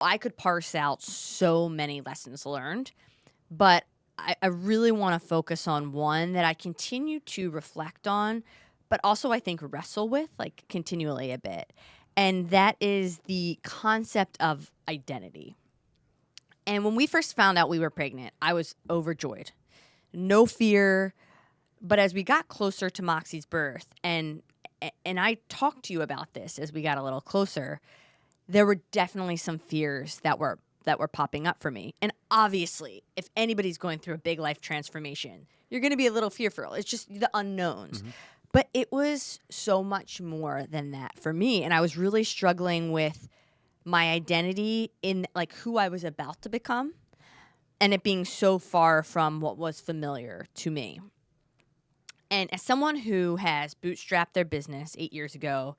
I could parse out so many lessons learned, but I really want to focus on one that I continue to reflect on, but also I think wrestle with like continually a bit. And that is the concept of identity. And when we first found out we were pregnant, I was overjoyed. No fear. But as we got closer to Moxie's birth, and I talked to you about this as we got a little closer, there were definitely some fears that were popping up for me. And obviously, if anybody's going through a big life transformation, you're going to be a little fearful. It's just the unknowns. Mm-hmm. But it was so much more than that for me. And I was really struggling with my identity in like who I was about to become and it being so far from what was familiar to me. And as someone who has bootstrapped their business 8 years ago,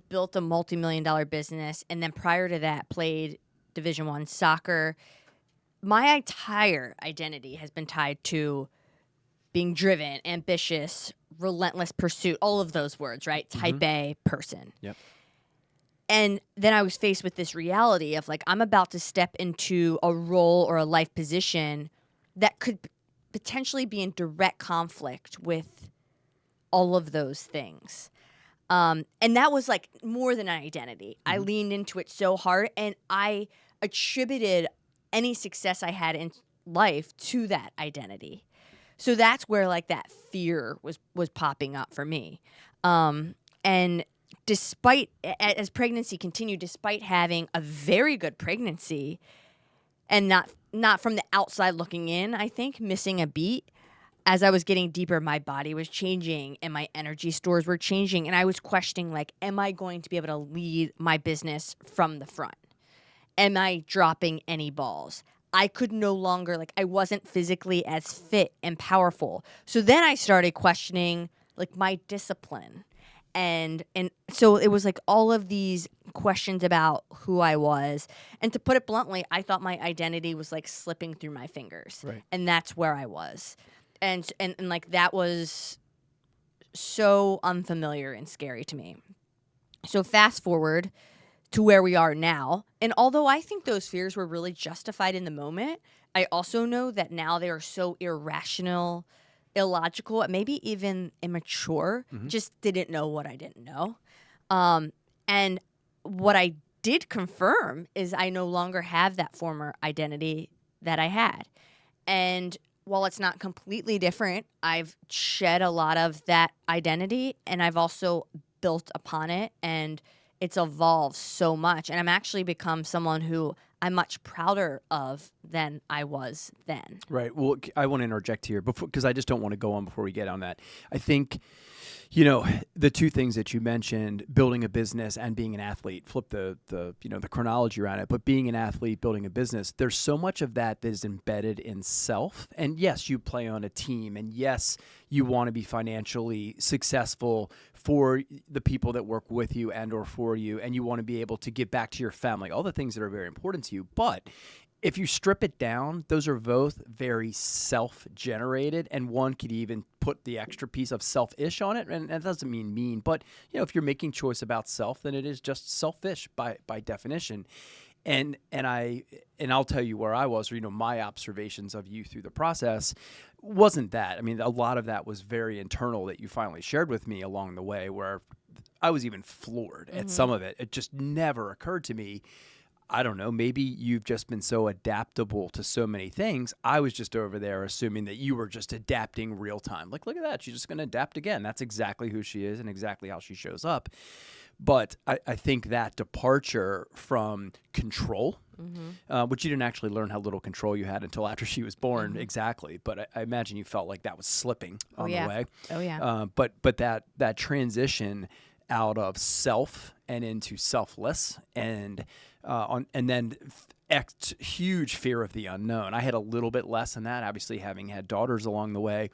built a multi-million-dollar business, and then prior to that played Division I soccer, my entire identity has been tied to being driven, ambitious, relentless pursuit, all of those words, right? Mm-hmm. Type A person. Yep. And then I was faced with this reality of like, I'm about to step into a role or a life position that could potentially be in direct conflict with all of those things. And that was like more than an identity. Mm-hmm. I leaned into it so hard and I attributed any success I had in life to that identity. So that's where like that fear was popping up for me. And despite, as pregnancy continued, despite having a very good pregnancy and not from the outside looking in, I think, missing a beat, as I was getting deeper, my body was changing and my energy stores were changing. And I was questioning, like, am I going to be able to lead my business from the front? Am I dropping any balls? I could no longer, like, I wasn't physically as fit and powerful. So then I started questioning, like, my discipline. And so it was like all of these questions about who I was. And to put it bluntly, I thought my identity was like slipping through my fingers. Right. And that's where I was. And like that was so unfamiliar and scary to me. So fast forward to where we are now. And although I think those fears were really justified in the moment, I also know that now they are so irrational, illogical, maybe even immature. Mm-hmm. Just didn't know what I didn't know. And what I did confirm is I no longer have that former identity that I had. And while it's not completely different, I've shed a lot of that identity and I've also built upon it and it's evolved so much. And I'm actually become someone who I'm much prouder of than I was then. Right. Well, I want to interject here because I just don't want to go on before we get on that. I think, the two things that you mentioned, building a business and being an athlete, flip the chronology around it, but being an athlete, building a business, there's so much of that is embedded in self. And yes, you play on a team and yes, you want to be financially successful for the people that work with you and or for you, and you want to be able to give back to your family, all the things that are very important to you. But if you strip it down, those are both very self-generated, and one could even put the extra piece of selfish on it, and that doesn't mean mean, but if you're making choice about self, then it is just selfish by definition. And I'll tell you where I was, or my observations of you through the process wasn't that. I mean, a lot of that was very internal that you finally shared with me along the way, where I was even floored at some of it. It just never occurred to me. I don't know, maybe you've just been so adaptable to so many things. I was just over there assuming that you were just adapting real time. Like, look at that. She's just going to adapt again. That's exactly who she is and exactly how she shows up. But I think that departure from control, which you didn't actually learn how little control you had until after she was born, exactly. But I imagine you felt like that was slipping on the way. Oh, yeah. But that transition out of self and into selfless and then huge fear of the unknown. I had a little bit less than that, obviously having had daughters along the way.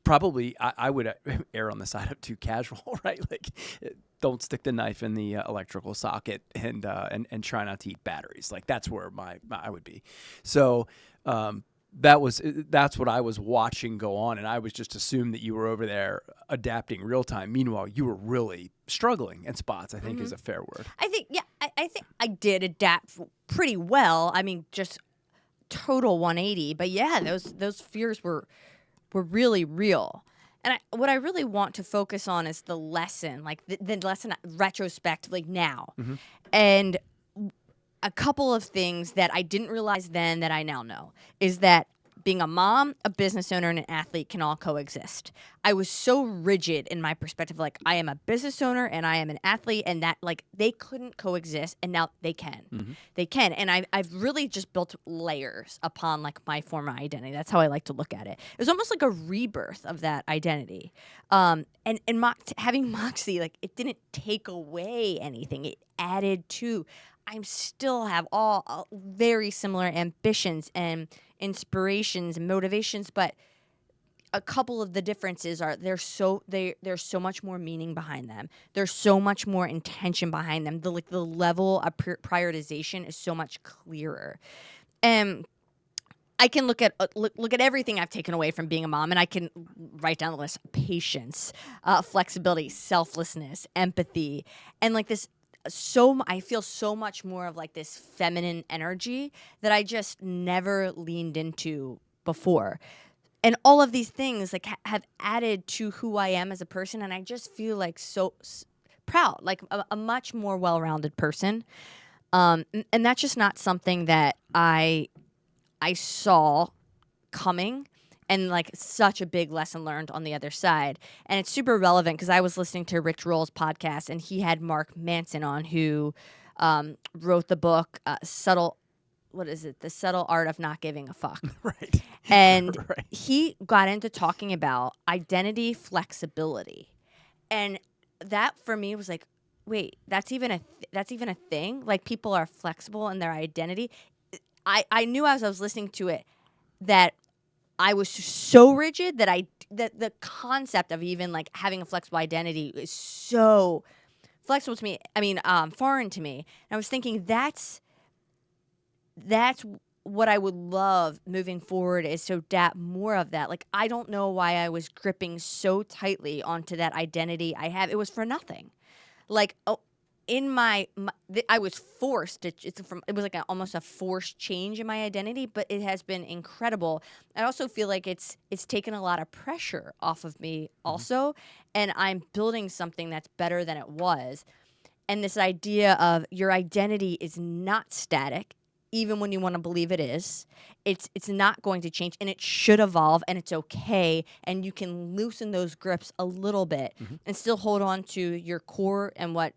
Probably I would err on the side of too casual, right? Like don't stick the knife in the electrical socket and try not to eat batteries. Like that's where I would be. So, that's what I was watching go on, and I was just assumed that you were over there adapting real time. Meanwhile, you were really struggling in spots, I think is a fair word. I think, yeah, I think I did adapt pretty well. I mean, just total 180. But yeah, those fears were really real. And what I really want to focus on is the lesson, like the lesson retrospectively now. And a couple of things that I didn't realize then that I now know is that being a mom, a business owner, and an athlete can all coexist. I was so rigid in my perspective, like I am a business owner and I am an athlete, and that like they couldn't coexist, and now they can. They can, and I've really just built layers upon like my former identity. That's how I like to look at it. It was almost like a rebirth of that identity. And having Moxie, like it didn't take away anything; it added to. I still have all very similar ambitions and inspirations and motivations, but a couple of the differences are there's so much more meaning behind them. There's so much more intention behind them. The level of prioritization is so much clearer. And I can look at everything I've taken away from being a mom, and I can write down the list: patience, flexibility, selflessness, empathy, and like this. I feel so much more of like this feminine energy that I just never leaned into before. And all of these things like have added to who I am as a person, and I just feel like so proud, like a much more well-rounded person. And that's just not something that I saw coming. And like such a big lesson learned on the other side. And it's super relevant because I was listening to Rich Roll's podcast, and he had Mark Manson on, who wrote the book The Subtle Art of Not Giving a Fuck. Right. And Right. he got into talking about identity flexibility. And that for me was like, wait, that's even a thing? Like people are flexible in their identity? I knew as I was listening to it that I was so rigid that the concept of even like having a flexible identity is so flexible to me. I mean, foreign to me. And I was thinking that's what I would love moving forward, is to adapt more of that. Like I don't know why I was gripping so tightly onto that identity I have. It was for nothing. Like I was forced. It was like almost a forced change in my identity, but it has been incredible. I also feel like it's taken a lot of pressure off of me also, and I'm building something that's better than it was. And this idea of your identity is not static, even when you want to believe it is. It's not going to change, and it should evolve, and it's okay, and you can loosen those grips a little bit and still hold on to your core and what.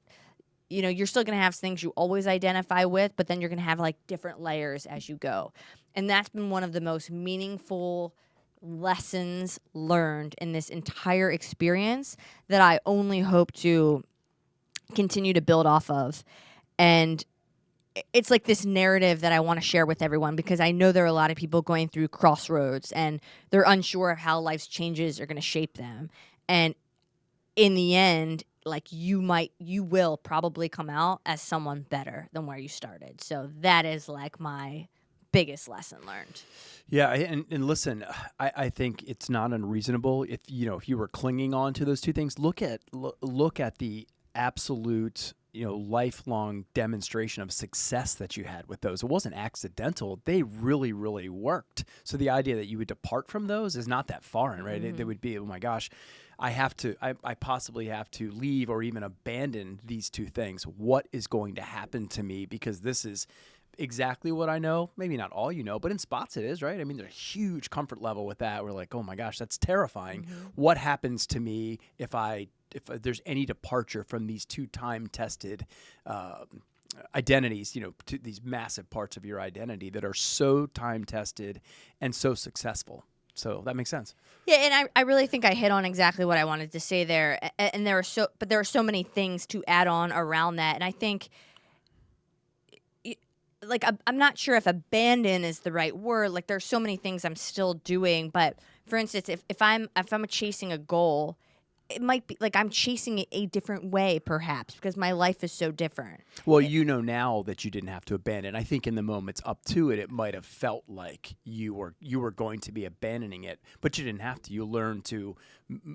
You know, you're still going to have things you always identify with, but then you're going to have like different layers as you go. And that's been one of the most meaningful lessons learned in this entire experience that I only hope to continue to build off of. And it's like this narrative that I want to share with everyone, because I know there are a lot of people going through crossroads and they're unsure of how life's changes are going to shape them. And in the end, like you will probably come out as someone better than where you started. So that is like my biggest lesson learned. Yeah, and listen, I think it's not unreasonable if you were clinging on to those two things. Look at the absolute lifelong demonstration of success that you had with those. It wasn't accidental. They really, really worked. So the idea that you would depart from those is not that foreign, right? It would be, oh my gosh, I possibly have to leave or even abandon these two things. What is going to happen to me? Because this is exactly what I know. Maybe not all but in spots it is, right? I mean, there's a huge comfort level with that. We're like, oh my gosh, that's terrifying. What happens to me if there's any departure from these two time-tested identities, to these massive parts of your identity that are so time-tested and so successful? So that makes sense. Yeah, and I really think I hit on exactly what I wanted to say there. And there are so many things to add on around that. And I think, like, I'm not sure if abandon is the right word. Like, there's so many things I'm still doing. But for instance, if I'm chasing a goal, it might be like I'm chasing it a different way, perhaps, because my life is so different. Well, you know now that you didn't have to abandon. I think in the moments up to it, it might have felt like you were going to be abandoning it, but you didn't have to. You learned to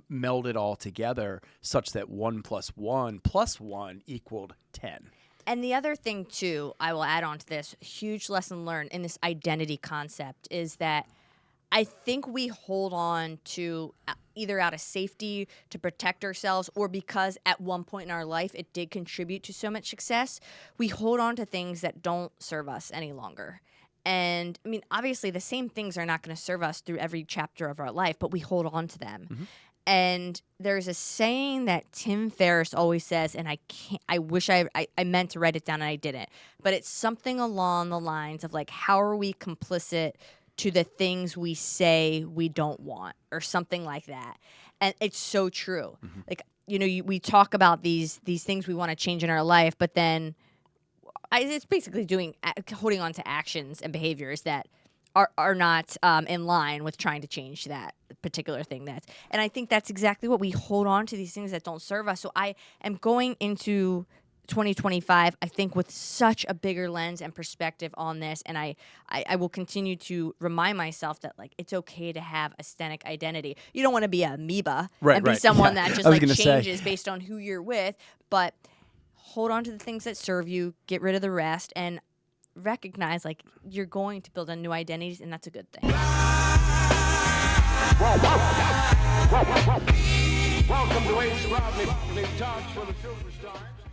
meld it all together such that 1 + 1 + 1 equaled 10. And the other thing, too, I will add on to this huge lesson learned in this identity concept is that I think we hold on to either out of safety to protect ourselves or because at one point in our life it did contribute to so much success. We hold on to things that don't serve us any longer. And I mean, obviously, the same things are not going to serve us through every chapter of our life, but we hold on to them. Mm-hmm. And there's a saying that Tim Ferriss always says, and I wish I meant to write it down and I didn't, but it's something along the lines of like, how are we complicit to the things we say we don't want or something like that. And it's so true. Mm-hmm. Like, we talk about these things we want to change in our life, but then it's basically holding on to actions and behaviors that are not in line with trying to change that particular thing. And I think that's exactly what we hold on to, these things that don't serve us. So I am going into 2025, I think, with such a bigger lens and perspective on this, and I will continue to remind myself that like it's okay to have a aesthetic identity. You don't want to be an amoeba and be someone that just like changes based on who you're with, but hold on to the things that serve you, get rid of the rest, and recognize like you're going to build on new identities, and that's a good thing. Welcome to Ace Rodney, talks for the superstars.